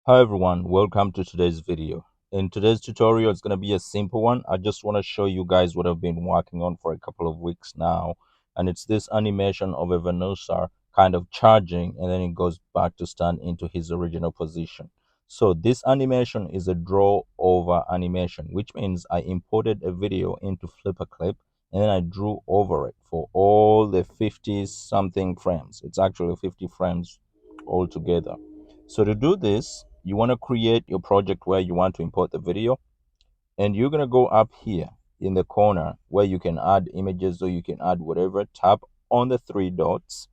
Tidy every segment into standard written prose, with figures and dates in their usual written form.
Hi everyone, welcome to today's video. In today's tutorial, it's going to be a simple one. I just want to show you guys what I've been working on for a couple of weeks now. And it's this animation of a Venusaur kind of charging and then it goes back to stand into his original position. So this animation is a draw over animation, which means I imported a video into FlipaClip and then I drew over it for all the 50 something frames. It's actually 50 frames altogether. So to do this, you want to create your project where you want to import the video, and you're going to go up here in the corner where you can add images or you can add whatever. Tap on the three dots,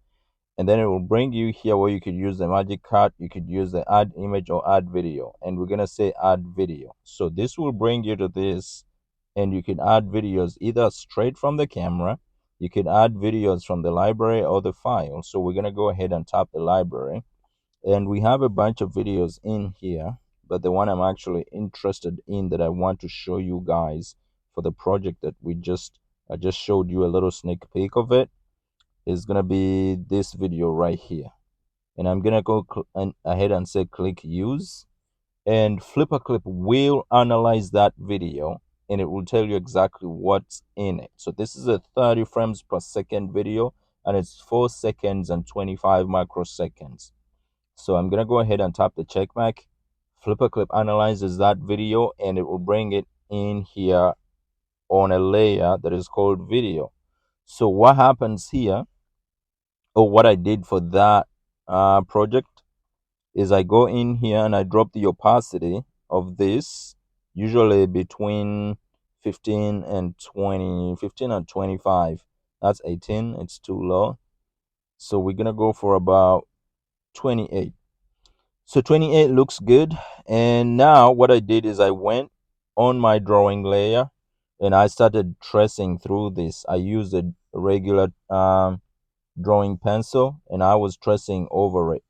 and then it will bring you here where you could use the magic card, you could use the add image or add video, and we're going to say add video. So this will bring you to this, and you can add videos either straight from the camera, you can add videos from the library or the file. So we're going to go ahead and tap the library, and we have a bunch of videos in here, but the one I'm actually interested in that I want to show you guys for the project that I just showed you a little sneak peek of it, is gonna be this video right here. And I'm gonna go ahead and say click use, and FlipaClip will analyze that video and it will tell you exactly what's in it. So this is a 30 frames per second video, and it's 4 seconds and 25 microseconds. So I'm going to go ahead and tap the check mark. FlipaClip analyzes that video and it will bring it in here on a layer that is called video. So what happens here, or what I did for that project, is I go in here and I drop the opacity of this, usually between 15 and 20, 15 and 25. That's 18, it's too low. So we're going to go for about 28. So 28 looks good. And now what I did is I went on my drawing layer and I started tracing through this. I used a regular drawing pencil and I was tracing over it.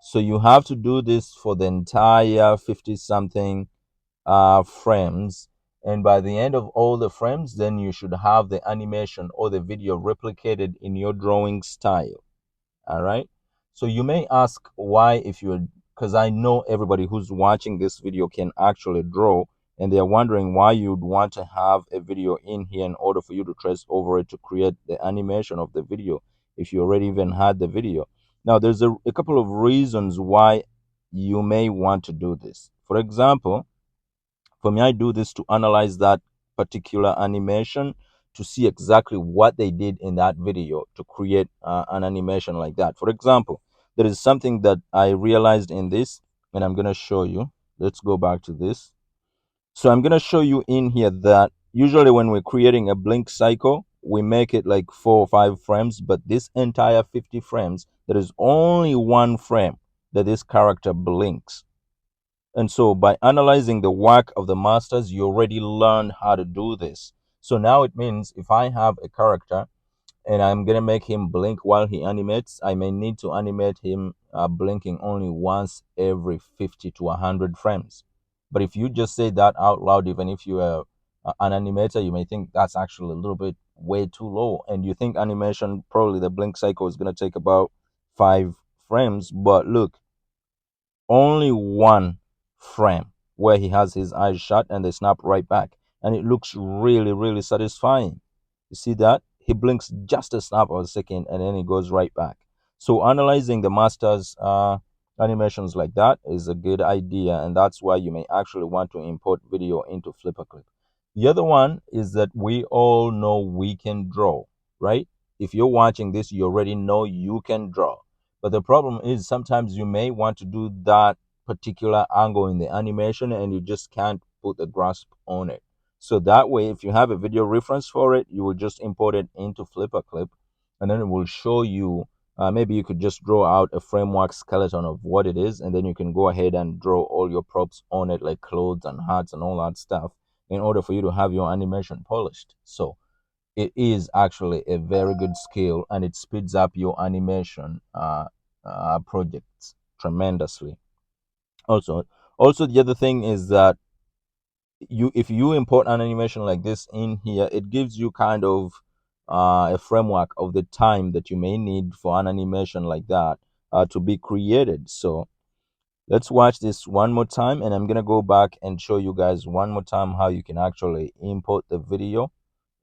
So you have to do this for the entire 50 something frames. And by the end of all the frames, then you should have the animation or the video replicated in your drawing style. All right. So you may ask why, if you're, because I know everybody who's watching this video can actually draw, and they're wondering why you'd want to have a video in here in order for you to trace over it to create the animation of the video if you already even had the video. Now, there's a couple of reasons why you may want to do this. For example, for me, I do this to analyze that particular animation to see exactly what they did in that video to create an animation like that. For example, there is something that I realized in this, and I'm going to show you. Let's go back to this. So I'm going to show you in here that usually when we're creating a blink cycle, we make it like 4 or 5 frames, but this entire 50 frames, there is only one frame that this character blinks. And so by analyzing the work of the masters, you already learned how to do this. So now it means if I have a character and I'm going to make him blink while he animates, I may need to animate him blinking only once every 50 to 100 frames. But if you just say that out loud, even if you are an animator, you may think that's actually a little bit way too low. And you think animation, probably the blink cycle is going to take about 5 frames. But look, only one frame where he has his eyes shut and they snap right back, and it looks really, really satisfying. You see that he blinks just a snap of a second and then he goes right back. So analyzing the masters animations like that is a good idea, and that's why you may actually want to import video into FlipaClip. The other one is that we all know we can draw, right? If you're watching this, you already know you can draw. But the problem is sometimes you may want to do that particular angle in the animation and you just can't put a grasp on it. So that way, if you have a video reference for it, you will just import it into FlipaClip, and then it will show you. Maybe you could just draw out a framework skeleton of what it is, and then you can go ahead and draw all your props on it, like clothes and hats and all that stuff, in order for you to have your animation polished. So it is actually a very good skill, and it speeds up your animation projects tremendously. Also the other thing is that if you import an animation like this in here, it gives you kind of a framework of the time that you may need for an animation like that to be created. So Let's watch this one more time, and I'm gonna go back and show you guys one more time how you can actually import the video.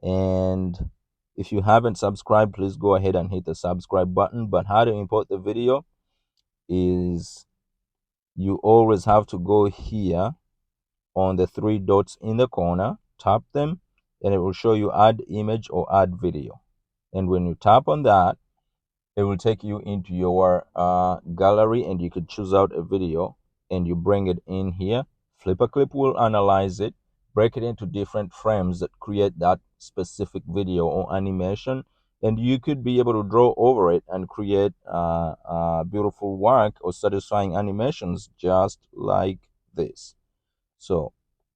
And if you haven't subscribed, please go ahead and hit the subscribe button. But how to import the video is you always have to go here on the three dots in the corner, tap them, and it will show you add image or add video. And when you tap on that, it will take you into your gallery, and you could choose out a video and you bring it in here. FlipaClip will analyze it, break it into different frames that create that specific video or animation, and you could be able to draw over it and create beautiful work or satisfying animations just like this. So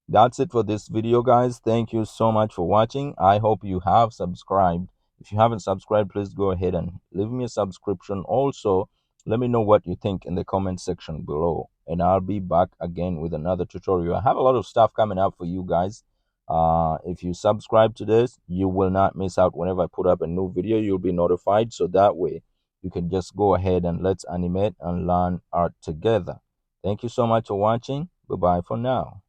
that's it for this video, guys. Thank you so much for watching. I hope you have subscribed. If you haven't subscribed, please go ahead and leave me a subscription. Also, let me know what you think in the comment section below, and I'll be back again with another tutorial. I have a lot of stuff coming up for you guys. If you subscribe to this, you will not miss out. Whenever I put up a new video, you'll be notified, so that way you can just go ahead and let's animate and learn art together. Thank you so much for watching. Bye bye for now.